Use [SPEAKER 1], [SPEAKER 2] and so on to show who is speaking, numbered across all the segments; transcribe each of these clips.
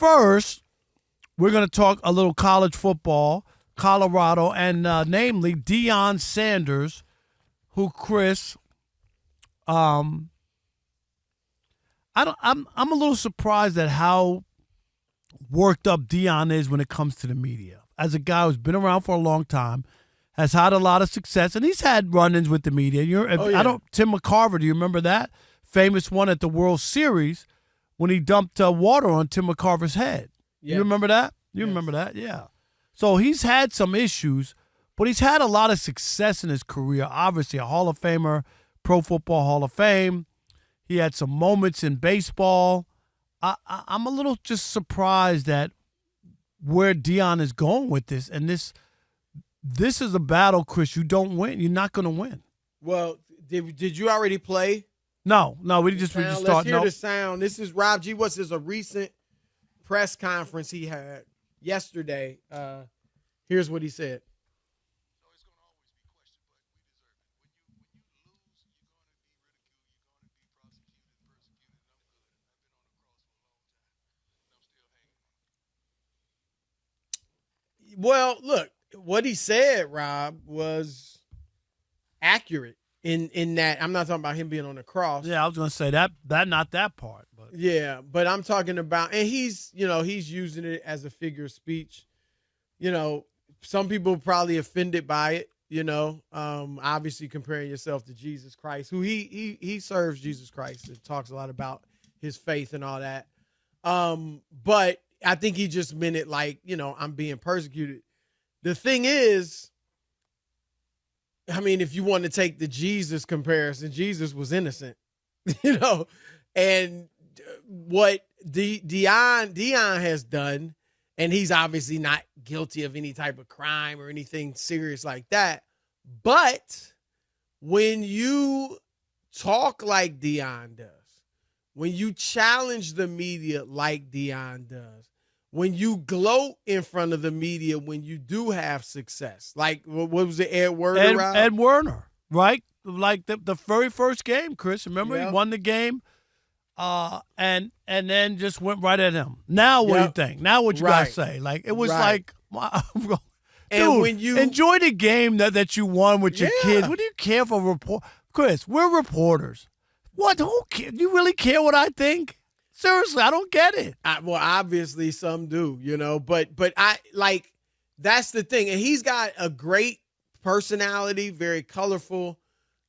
[SPEAKER 1] first, we're going to talk a little college football, Colorado, and namely Deion Sanders, who Chris, I'm a little surprised at how worked up Deion is when it comes to the media. As a guy who's been around for a long time, has had a lot of success, and he's had run-ins with the media. Tim McCarver, do you remember that? Famous one at the World Series when he dumped water on Tim McCarver's head. Yeah. You remember that? Remember that? Yeah. So he's had some issues, but he's had a lot of success in his career. Obviously, a Hall of Famer, Pro Football Hall of Fame. He had some moments in baseball. I'm a little just surprised at where Deion is going with this. And this is a battle, Chris. You don't win. You're not going to win.
[SPEAKER 2] Well, did you already play?
[SPEAKER 1] No. We just
[SPEAKER 2] started. Let's hear the sound. This is Rob G. What's a recent press conference he had yesterday. Here's what he said. Well, look, what he said, Rob, was accurate in that. I'm not talking about him being on the cross.
[SPEAKER 1] Yeah, I was going to say that not that part. But
[SPEAKER 2] yeah, but I'm talking about, and he's using it as a figure of speech. Some people probably offended by it. Obviously comparing yourself to Jesus Christ, who he serves Jesus Christ and talks a lot about his faith and all that. But I think he just meant it like, I'm being persecuted. The thing is, I mean, if you want to take the Jesus comparison, Jesus was innocent, and what Deion has done, and he's obviously not guilty of any type of crime or anything serious like that. But when you talk like Deion does, when you challenge the media like Deion does, when you gloat in front of the media when you do have success, like what was it, Ed Werner?
[SPEAKER 1] Ed Werner, right? Like the very first game, Chris. Remember, He won the game, and then just went right at him. Now what do you think? Now what you gotta say? Like it was like, dude,
[SPEAKER 2] and when you
[SPEAKER 1] enjoy the game that you won with your kids. What do you care for report? Chris, we're reporters. What? Who cares? You really care what I think? Seriously, I don't get it.
[SPEAKER 2] Well, obviously some do, but I like, that's the thing. And he's got a great personality, very colorful,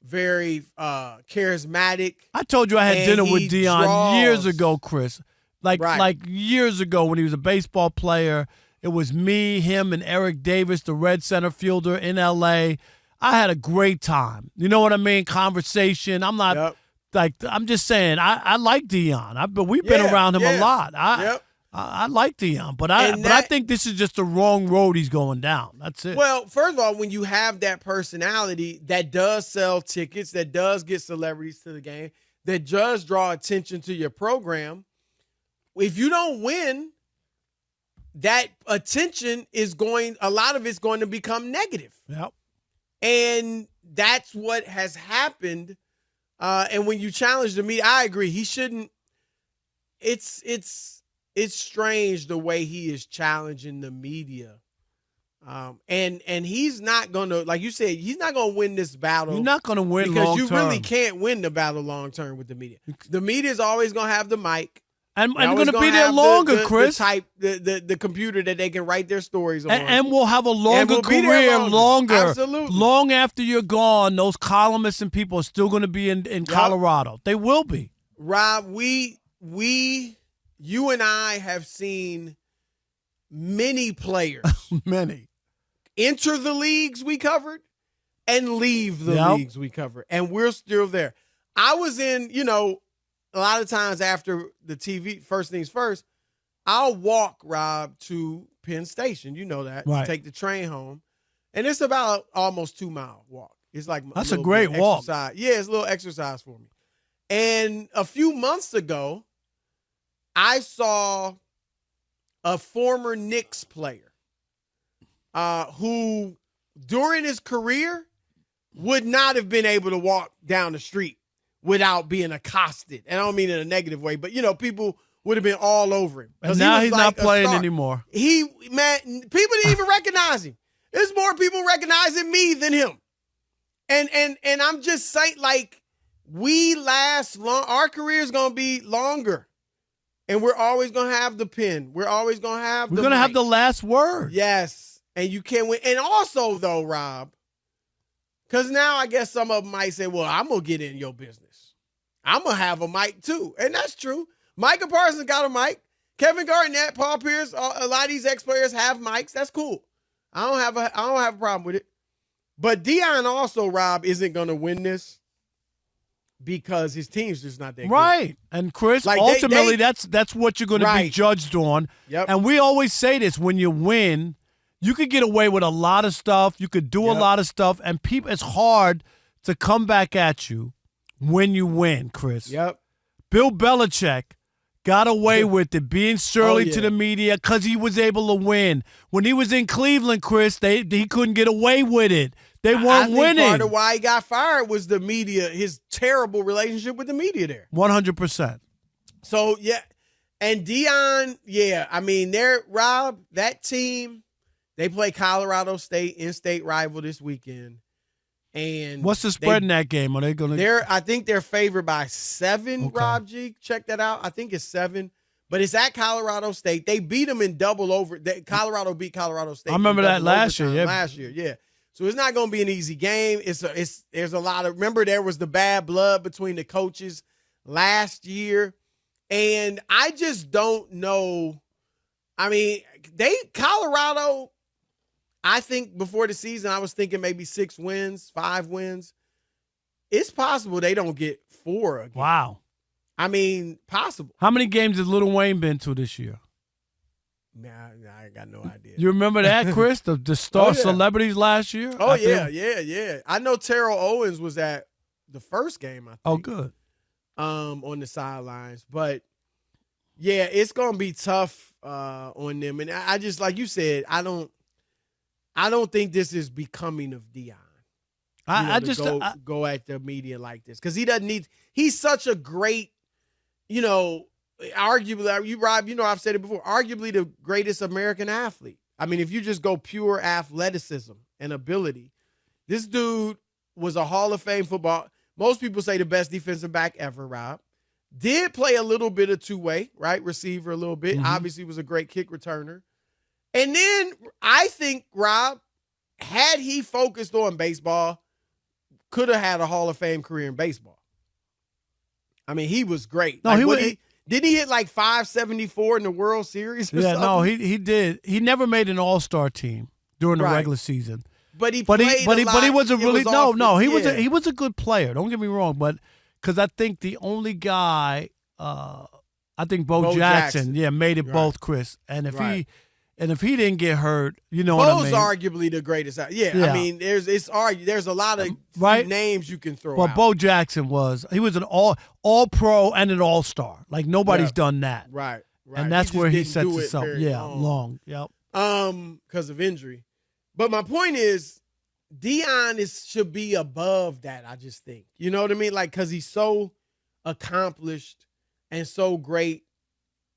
[SPEAKER 2] very charismatic.
[SPEAKER 1] I told you I had dinner with Deion years ago, Chris. Like years ago when he was a baseball player. It was me, him, and Eric Davis, the Red center fielder in L.A. I had a great time. You know what I mean? Conversation. I'm not...
[SPEAKER 2] Yep.
[SPEAKER 1] Like, I'm just saying, I like Deion. But we've been around him a lot. I like Deion, but I think this is just the wrong road he's going down. That's it.
[SPEAKER 2] Well, first of all, when you have that personality that does sell tickets, that does get celebrities to the game, that does draw attention to your program, if you don't win, that attention a lot of it's going to become negative.
[SPEAKER 1] Yep.
[SPEAKER 2] And that's what has happened. And when you challenge the media, I agree. He shouldn't. It's strange the way he is challenging the media. And he's not going to, like you said, he's not going to win this battle.
[SPEAKER 1] You're not going to win
[SPEAKER 2] because
[SPEAKER 1] long
[SPEAKER 2] you
[SPEAKER 1] term.
[SPEAKER 2] really can't win the battle long term with the media. The media is always going to have the mic.
[SPEAKER 1] And going to be there longer, Chris.
[SPEAKER 2] The computer that they can write their stories on.
[SPEAKER 1] And we'll have a longer career, longer.
[SPEAKER 2] Absolutely.
[SPEAKER 1] Long after you're gone, those columnists and people are still going to be in Colorado. They will be.
[SPEAKER 2] Rob, you and I have seen many players.
[SPEAKER 1] Many.
[SPEAKER 2] Enter the leagues we covered and leave the leagues we covered. And we're still there. I was in, a lot of times after the TV, first things first, I'll walk, Rob, to Penn Station. You know that.
[SPEAKER 1] Right.
[SPEAKER 2] Take the train home. And it's about almost 2-mile walk. It's like
[SPEAKER 1] that's a great walk.
[SPEAKER 2] Exercise. Yeah, it's a little exercise for me. And a few months ago, I saw a former Knicks player who, during his career, would not have been able to walk down the street without being accosted. And I don't mean in a negative way, but, people would have been all over him.
[SPEAKER 1] And now
[SPEAKER 2] he
[SPEAKER 1] he's
[SPEAKER 2] was
[SPEAKER 1] not
[SPEAKER 2] like a
[SPEAKER 1] playing
[SPEAKER 2] star.
[SPEAKER 1] anymore.
[SPEAKER 2] People didn't even recognize him. There's more people recognizing me than him. And I'm just saying, like, we last long. Our career is going to be longer. And we're always going to have the pen. We're always going to have
[SPEAKER 1] We're going to have the last word.
[SPEAKER 2] Yes. And you can't win. And also, though, Rob, because now I guess some of them might say, well, I'm going to get in your business. I'm going to have a mic, too. And that's true. Micah Parsons got a mic. Kevin Garnett, Paul Pierce, a lot of these ex-players have mics. That's cool. I don't have a problem with it. But Deion also, Rob, isn't going to win this because his team's just not that good.
[SPEAKER 1] Right. And Chris,
[SPEAKER 2] Like
[SPEAKER 1] ultimately, that's what you're going to be
[SPEAKER 2] Right.
[SPEAKER 1] judged on.
[SPEAKER 2] Yep.
[SPEAKER 1] And we always say this, when you win, you could get away with a lot of stuff. You could do a lot of stuff. And it's hard to come back at you when you win, Chris.
[SPEAKER 2] Yep.
[SPEAKER 1] Bill Belichick got away with it, being surly to the media because he was able to win. When he was in Cleveland, Chris, he couldn't get away with it. They weren't winning.
[SPEAKER 2] Part of why he got fired was the media, his terrible relationship with the media there.
[SPEAKER 1] 100%.
[SPEAKER 2] So, yeah. And Deion, I mean, Rob, that team, they play Colorado State, in-state rival this weekend. And
[SPEAKER 1] what's the spread in that game? Are they going to?
[SPEAKER 2] I think they're favored by 7.
[SPEAKER 1] Okay.
[SPEAKER 2] Rob G, check that out. I think it's 7, but it's at Colorado State. They beat them in double over. Colorado beat Colorado State.
[SPEAKER 1] I remember that last year. Yeah,
[SPEAKER 2] last year. Yeah. So it's not going to be an easy game. There's a lot of. Remember, there was the bad blood between the coaches last year, and I just don't know. I mean, Colorado. I think before the season, I was thinking maybe 6 wins, 5 wins. It's possible they don't get 4 again.
[SPEAKER 1] Wow.
[SPEAKER 2] I mean, possible.
[SPEAKER 1] How many games has Lil Wayne been to this year?
[SPEAKER 2] Man, I got no idea.
[SPEAKER 1] You remember that, Chris? The star celebrities last year?
[SPEAKER 2] Oh, yeah. I know Terrell Owens was at the first game, I think.
[SPEAKER 1] Oh, good.
[SPEAKER 2] On the sidelines. But, yeah, it's going to be tough on them. And I just, like you said, I don't think this is becoming of Deion. Go at the media like this because he doesn't need. He's such a great, arguably, Rob, I've said it before. Arguably the greatest American athlete. I mean, if you just go pure athleticism and ability, this dude was a Hall of Fame football. Most people say the best defensive back ever. Rob did play a little bit of two-way, right, receiver a little bit.
[SPEAKER 1] Mm-hmm.
[SPEAKER 2] Obviously, was a great kick returner. And then I think, Rob, had he focused on baseball, could have had a Hall of Fame career in baseball. I mean, he was great.
[SPEAKER 1] No,
[SPEAKER 2] didn't he hit like 574 in the World Series? Or something?
[SPEAKER 1] No, he did. He never made an All-Star team during the regular season.
[SPEAKER 2] But he
[SPEAKER 1] he was a really he was a good player. Don't get me wrong, but because I think the only guy, I think Bo Jackson, made it both, Chris. And if he didn't get hurt, what I mean.
[SPEAKER 2] Bo's arguably the greatest. Yeah. I mean, there's a lot of names you can throw out.
[SPEAKER 1] But Bo Jackson was an all pro and an all-star. Like nobody's done that.
[SPEAKER 2] Right.
[SPEAKER 1] And that's where he sets himself. Long. Yep.
[SPEAKER 2] Because of injury. But my point is, Deion should be above that, I just think. You know what I mean? Like, because he's so accomplished and so great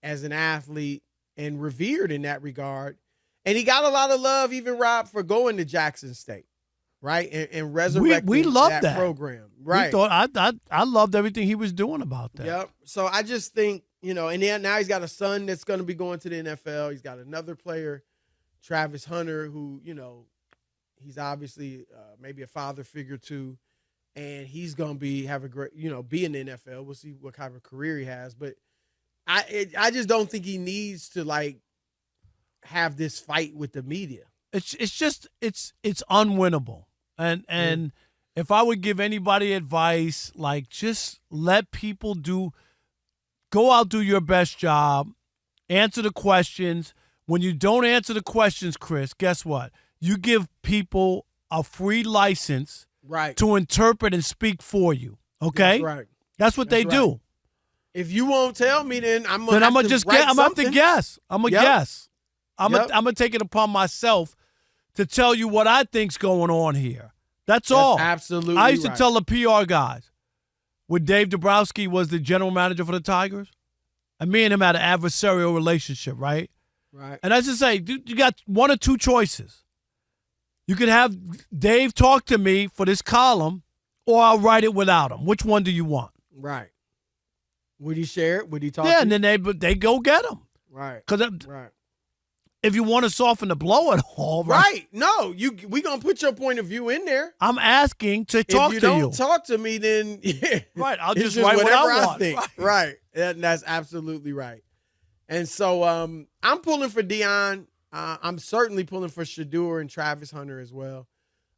[SPEAKER 2] as an athlete and revered in that regard. And he got a lot of love, even, Rob, for going to Jackson State, right? And resurrecting
[SPEAKER 1] we loved that
[SPEAKER 2] program. Right.
[SPEAKER 1] We thought, I loved everything he was doing about that.
[SPEAKER 2] Yep. So I just think, and then now he's got a son that's going to be going to the NFL. He's got another player, Travis Hunter, who, he's obviously maybe a father figure too. And he's going to have a great, be in the NFL. We'll see what kind of career he has. But I just don't think he needs to have this fight with the media.
[SPEAKER 1] It's unwinnable. And if I would give anybody advice, just let people go out, do your best job, answer the questions. When you don't answer the questions, Chris, guess what? You give people a free license to interpret and speak for you. Okay?
[SPEAKER 2] That's right.
[SPEAKER 1] That's what they do.
[SPEAKER 2] If you won't tell me, then I'm
[SPEAKER 1] gonna have to guess. I'm gonna guess. I'm
[SPEAKER 2] Yep.
[SPEAKER 1] gonna take it upon myself to tell you what I think's going on here. That's all.
[SPEAKER 2] Absolutely.
[SPEAKER 1] I used to tell the PR guys when Dave Dabrowski was the general manager for the Tigers. and me and him had an adversarial relationship, right?
[SPEAKER 2] Right.
[SPEAKER 1] And I just say, you got one or two choices. You could have Dave talk to me for this column, or I'll write it without him. Which one do you want?
[SPEAKER 2] Right. Would he share it? Would he talk?
[SPEAKER 1] Yeah,
[SPEAKER 2] to
[SPEAKER 1] and
[SPEAKER 2] you?
[SPEAKER 1] then they go get him.
[SPEAKER 2] Right.
[SPEAKER 1] Because
[SPEAKER 2] Right.
[SPEAKER 1] if you want to soften the blow at all,
[SPEAKER 2] Right. No, we gonna put your point of view in there.
[SPEAKER 1] I'm asking to talk to you.
[SPEAKER 2] If you don't talk to me, then yeah.
[SPEAKER 1] Right, I'll
[SPEAKER 2] It's
[SPEAKER 1] just write what
[SPEAKER 2] whatever
[SPEAKER 1] I want.
[SPEAKER 2] think. Right. And that's absolutely right. And so I'm pulling for Deion. I'm certainly pulling for Shador and Travis Hunter as well.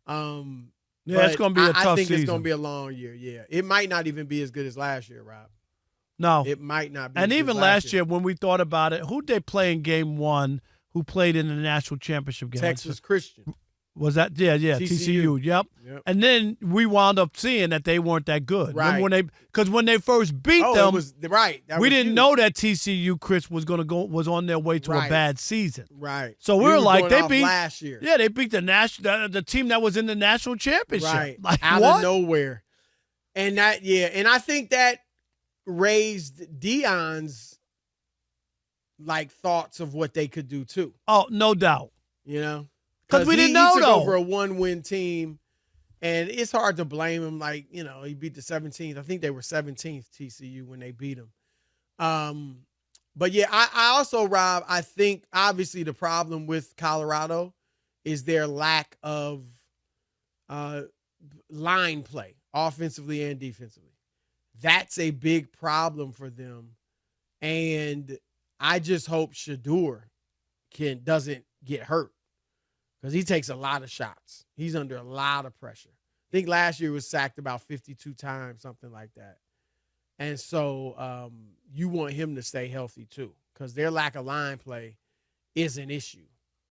[SPEAKER 1] Yeah, it's going to be a tough season.
[SPEAKER 2] I think it's going to be a long year. Yeah, it might not even be as good as last year, Rob.
[SPEAKER 1] No,
[SPEAKER 2] it might not be.
[SPEAKER 1] And
[SPEAKER 2] as
[SPEAKER 1] even
[SPEAKER 2] good as
[SPEAKER 1] last year, when we thought about it, who'd they play in Game 1? Who played in the national championship game?
[SPEAKER 2] Texas Christian.
[SPEAKER 1] Was that? Yeah, TCU. Yep. And then we wound up seeing that they weren't that good.
[SPEAKER 2] Right.
[SPEAKER 1] Because when they first beat them,
[SPEAKER 2] it was, right.
[SPEAKER 1] We didn't know that TCU, Chris, was on their way to a bad season.
[SPEAKER 2] Right.
[SPEAKER 1] So we were like, they beat
[SPEAKER 2] last year.
[SPEAKER 1] Yeah, they beat the team that was in the national championship.
[SPEAKER 2] Right.
[SPEAKER 1] Like,
[SPEAKER 2] out
[SPEAKER 1] what?
[SPEAKER 2] of nowhere. And and I think that raised Deion's thoughts of what they could do too.
[SPEAKER 1] Oh, no doubt.
[SPEAKER 2] You know?
[SPEAKER 1] Because we didn't know,
[SPEAKER 2] he took
[SPEAKER 1] though.
[SPEAKER 2] over a one-win team, and it's hard to blame him. He beat the 17th. I think they were 17th TCU when they beat him. But yeah, I also, Rob, I think obviously the problem with Colorado is their lack of line play, offensively and defensively. That's a big problem for them, and I just hope Shador doesn't get hurt. Because he takes a lot of shots. He's under a lot of pressure. I think last year was sacked about 52 times, something like that. And so you want him to stay healthy too, because their lack of line play is an issue.